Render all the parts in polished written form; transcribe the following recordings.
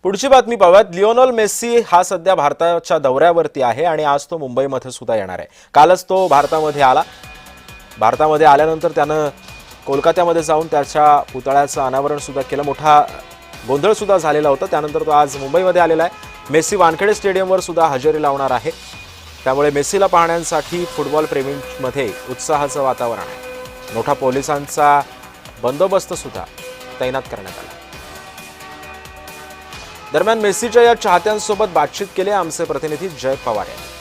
पुढची बातमी पाहूयात। लिओनेल मेसी हा सध्या भारताच्या दौऱ्यावरती आहे आणि आज तो मुंबईमध्ये सुद्धा येणार आहे। कालच तो भारतामध्ये आला। भारतामध्ये आल्यानंतर त्यानं कोलकात्यामध्ये जाऊन त्याच्या पुतळ्याचं अनावरण सुद्धा केलं। मोठा गोंधळ सुद्धा झालेला होता। त्यानंतर तो आज मुंबईमध्ये आलेला आहे। मेसी वानखेडे स्टेडियमवर सुद्धा हजेरी लावणार आहे। त्यामुळे मेसीला पाहण्यासाठी फुटबॉल प्रेमींमध्ये उत्साहाचं वातावरण आहे। मोठा पोलिसांचा बंदोबस्त सुद्धा तैनात करण्यात आला। दरम्यान मेसीच्या या चाहत्यांसोबत बातचीत केली आमचे प्रतिनिधी जय पवार यांनी।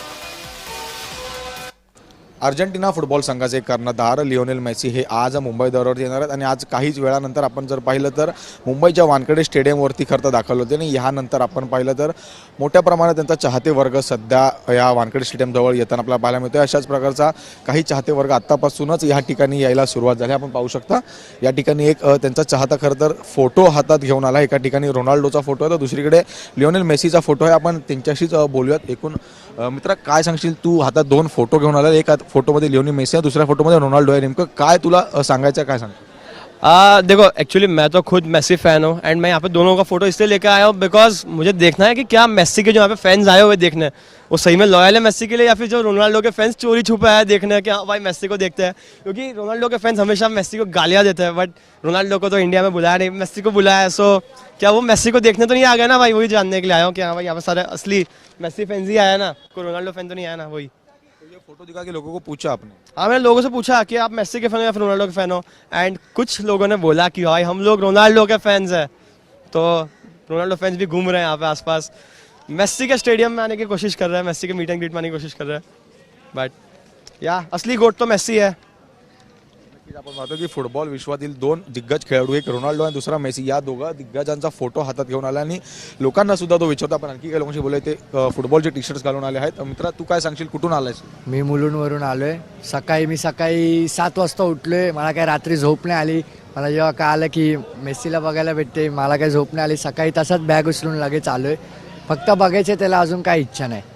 अर्जेंटिना फुटबॉल संघाचे कर्णधार लिओनेल मेसी हे आज मुंबई दौऱ्यावर येणार आहेत आणि आज काहीच वेळानंतर आपण जर पाहिलं तर मुंबईच्या वानखेडे स्टेडियमवरती खरं तर दाखल होते आणि यानंतर आपण पाहिलं तर मोठ्या प्रमाणात त्यांचा चाहते वर्ग सध्या या वानखेडे स्टेडियमजवळ येताना आपल्याला पाहायला मिळतोय। अशाच प्रकारचा काही चाहते वर्ग आत्तापासूनच या ठिकाणी यायला सुरुवात झाली। आपण पाहू शकता या ठिकाणी एक त्यांचा चाहता खरं तर फोटो हातात घेऊन आला। एका ठिकाणी रोनाल्डोचा फोटो आहे तर दुसरीकडे लिओनेल मेसीचा फोटो आहे। आपण त्यांच्याशीच बोलूयात। एकूण मित्रा काय सांगशील, तू हातात दोन फोटो घेऊन आला, एक फोटोमध्ये लिओनेल मेसी आहे, दूसरा फोटोमध्ये रोनाल्डो है, नेमकं काय तुला सांगायचं काय सांग? देखो एक्चुअली मैं तो खुद मेसी फैन हूँ एंड मैं यहाँ पे दोनों का फोटो इसलिए लेकर आया हूँ बिकॉज मुझे देखना है कि क्या मेसी के जो यहाँ पे फैंस आए हुए देखने वो सही में लॉयल है मेसी के लिए या फिर जो रोनाल्डो के फैंस चोरी छुपे आए देखने कि हाँ भाई मेसी को देखते हैं। क्योंकि रोनाल्डो के फैंस हमेशा मेसी को गालियाँ देते हैं बट रोनाल्डो को तो इंडिया में बुलाया नहीं, मेसी को बुलाया है। सो क्या वो मेसी को देखने तो नहीं आ गया ना भाई, वही जानने के लिए आया हूँ कि हाँ भाई यहाँ पे सारे असली मेसी फैंस ही आया ना, कोई रोनाल्डो फैन तो नहीं आया ना। वही फोटो दिखा के लोगों को पूछा आपने? हाँ, मैंने लोगों से पूछा कि आप मेसी के फैन हो या फिर रोनाल्डो के फैन हो एंड कुछ लोगों ने बोला कि भाई हम लोग रोनाल्डो के फैंस हैं। तो रोनाल्डो फैंस भी घूम रहे हैं यहाँ पे आसपास, मेसी के स्टेडियम में आने की कोशिश कर रहे हैं, मेसी के मीट एंड ग्रीट में आने की कोशिश कर रहे हैं। बट या असली गोट तो मेसी है। आपण पाहतो की फुटबॉल विश्वातील दोन दिग्गज खेळाडू, एक रोनाल्डो आणि दुसरा मेसी, या दोघा दिग्गजांचा फोटो हातात घेऊन आला आणि लोकांना सुद्धा तो विचारतो। आपण आणखी काही लोकांशी बोलले, ते फुटबॉलचे टी शर्ट्स घालून आले आहेत। मित्रा तू काय सांगशील, कुठून आलायस? मी मुलुंडवरून आलोय। मी सकाळी 7 वाजता उठलोय। मला काय रात्री झोप नाही आली। मला जेव्हा कळालं की मेसीला बघायला भेटते मला काय झोप नाही आली। सकाळी तसाच बॅग उचलून लगेच आलोय। फक्त बघायचे त्याला अजून काही इच्छा नाही।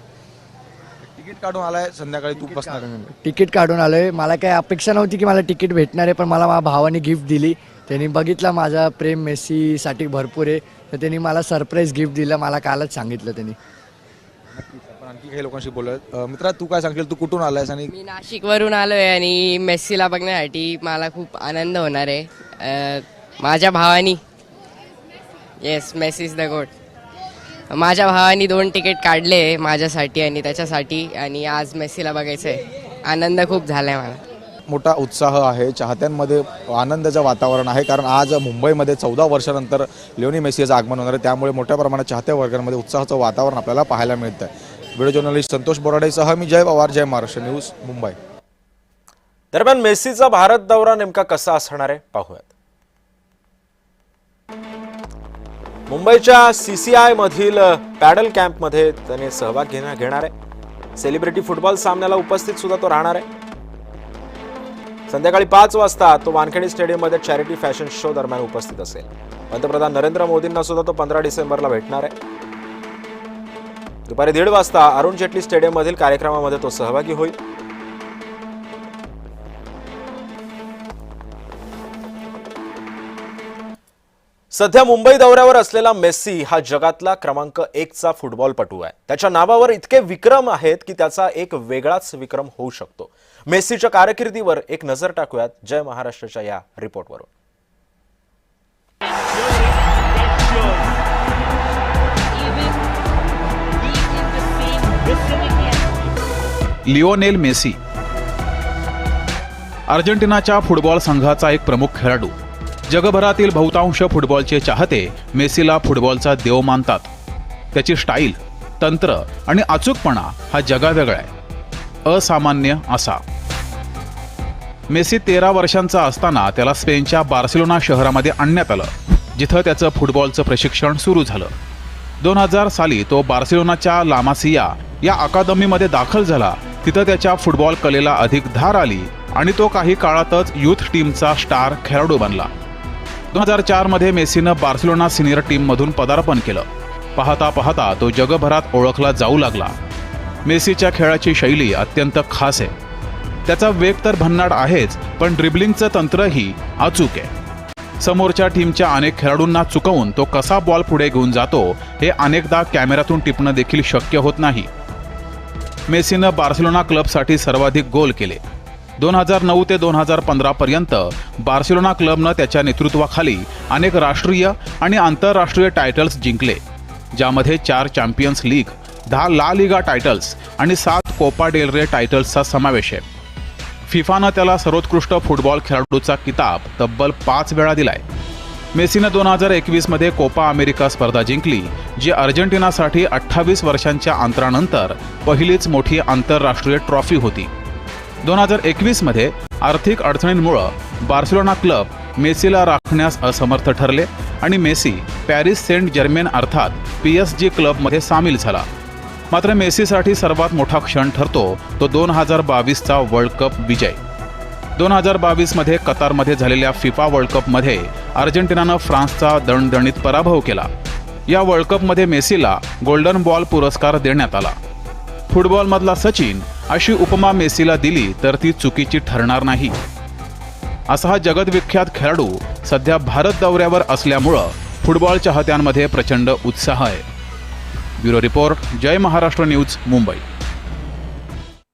तिकीट काढून आलाय संध्याकाळी तू बसणार? तिकीट काढून आलोय। मला काही अपेक्षा नव्हती की मला तिकीट भेटणार आहे, पण मला माझ्या भावाने गिफ्ट दिली। त्यांनी बघितला माझा प्रेम मेसीसाठी भरपूर आहे तर त्यांनी मला सरप्राईज गिफ्ट दिलं। मला कालच सांगितलं त्यांनी। आणखी काही लोकांशी बोलत। मित्रा तू काय सांगशील, तू कुठून आलायस? आणि मी नाशिकवरून आलोय आणि मेसीला बघण्यासाठी मला खूप आनंद होणार आहे। माझ्या भावानी येस मेसी इज द गोट, माझ्या भावानी 2 तिकीट काढले माझ्यासाठी आणि त्याच्यासाठी आणि आज मेसीला बघायचं आहे। आनंद खूप झालाय मला। मोठा उत्साह आहे, चाहत्यांमध्ये आनंदाचं वातावरण आहे, कारण आज मुंबईमध्ये 14 वर्षानंतर लिओनेल मेसीचं आगमन होणार आहे। त्यामुळे मोठ्या प्रमाणात चाहत्या वर्गांमध्ये उत्साहाचं वातावरण आपल्याला पाहायला मिळतं आहे। व्हिडिओ जर्नलिस्ट संतोष बोराडेसह मी जय पवार, जय महाराष्ट्र न्यूज, मुंबई। दरम्यान मेसीचा भारत दौरा नेमका कसा असणार आहे पाहूयात। मुंबईच्या CCI मधील पॅडल कॅम्पमध्ये त्याने सहभाग घेणार आहे। सेलिब्रिटी फुटबॉल सामन्याला उपस्थित सुद्धा तो राहणार आहे। संध्याकाळी 5 वाजता तो वानखेडे स्टेडियममध्ये चॅरिटी फॅशन शो दरम्यान उपस्थित असेल। पंतप्रधान नरेंद्र मोदींना सुद्धा तो 15 डिसेंबरला भेटणार आहे। दुपारी 1:30 वाजता अरुण जेटली स्टेडियम मधील कार्यक्रमामध्ये तो सहभागी होईल। सध्या मुंबई दौऱ्यावर असलेला मेसी हा जगातला क्रमांक 1चा फुटबॉलपटू आहे। त्याच्या नावावर इतके विक्रम आहेत की त्याचा एक वेगळाच विक्रम होऊ शकतो। मेसीच्या कारकिर्दीवर एक नजर टाकूयात जय महाराष्ट्राच्या या रिपोर्टवरून। लिओनेल मेसी अर्जेंटिनाच्या फुटबॉल संघाचा एक प्रमुख खेळाडू। जगभरातील बहुतांश फुटबॉलचे चाहते मेसीला फुटबॉलचा देव मानतात। त्याची स्टाईल, तंत्र आणि अचूकपणा हा जगावेगळा आहे, असामान्य असा। मेसी 13 वर्षांचा असताना त्याला स्पेनच्या बार्सिलोना शहरामध्ये आणण्यात आलं, जिथं त्याचं फुटबॉलचं प्रशिक्षण सुरू झालं। 2000 साली तो बार्सिलोनाच्या ला मासिया या अकादमीमध्ये दाखल झाला। तिथं त्याच्या फुटबॉल कलेला अधिक धार आली आणि तो काही काळातच यूथ टीमचा स्टार खेळाडू बनला। 2004 मध्ये मेसीनं बार्सिलोना सिनियर टीममधून पदार्पण केलं। पाहता पाहता तो जगभरात ओळखला जाऊ लागला। मेसीच्या खेळाची शैली अत्यंत खास आहे। त्याचा वेग तर भन्नाट आहेच, पण ड्रिबलिंगचं तंत्रही अचूक आहे। समोरच्या टीमच्या अनेक खेळाडूंना चुकवून तो कसा बॉल पुढे घेऊन जातो हे अनेकदा कॅमेऱ्यातून टिपणं देखील शक्य होत नाही. मेसीनं बार्सिलोना क्लबसाठी सर्वाधिक गोल केले. 2009 ते 2015 पर्यंत बार्सिलोना क्लबनं त्याच्या नेतृत्वाखाली अनेक राष्ट्रीय आणि आंतरराष्ट्रीय टायटल्स जिंकले, ज्यामध्ये 4 चॅम्पियन्स लीग, 10 ला लिगा टायटल्स आणि 7 कोपा डेल रे टायटल्सचा समावेश आहे. फिफानं त्याला सर्वोत्कृष्ट फुटबॉल खेळाडूचा किताब तब्बल 5 वेळा दिलाय. मेसीनं 2021 मध्ये कोपा अमेरिका स्पर्धा जिंकली, जी अर्जेंटिनासाठी 28 वर्षांच्या अंतरानंतर पहिलीच मोठी आंतरराष्ट्रीय ट्रॉफी होती. 2021 मध्ये आर्थिक अडचणींमुळे बार्सिलोना क्लब मेसीला राखण्यास असमर्थ ठरले आणि मेसी पॅरिस सेंट जर्मेन अर्थात PSG क्लबमध्ये सामील झाला. मात्र मेसीसाठी सर्वात मोठा क्षण ठरतो तो 2022चा वर्ल्ड कप विजय. 2022 मध्ये कतारमध्ये झालेल्या फिफा वर्ल्ड कपमध्ये अर्जेंटिनानं फ्रान्सचा दणदणीत पराभव केला. या वर्ल्ड कपमध्ये मेसीला गोल्डन बॉल पुरस्कार देण्यात आला. फुटबॉलमधला सचिन अशी उपमा मेसीला दिली तर ती चुकीची ठरणार नाही. असा हा जगदविख्यात खेळाडू सध्या भारत दौऱ्यावर असल्यामुळं फुटबॉल चाहत्यांमध्ये प्रचंड उत्साह आहे. ब्युरो रिपोर्ट, जय महाराष्ट्र न्यूज, मुंबई.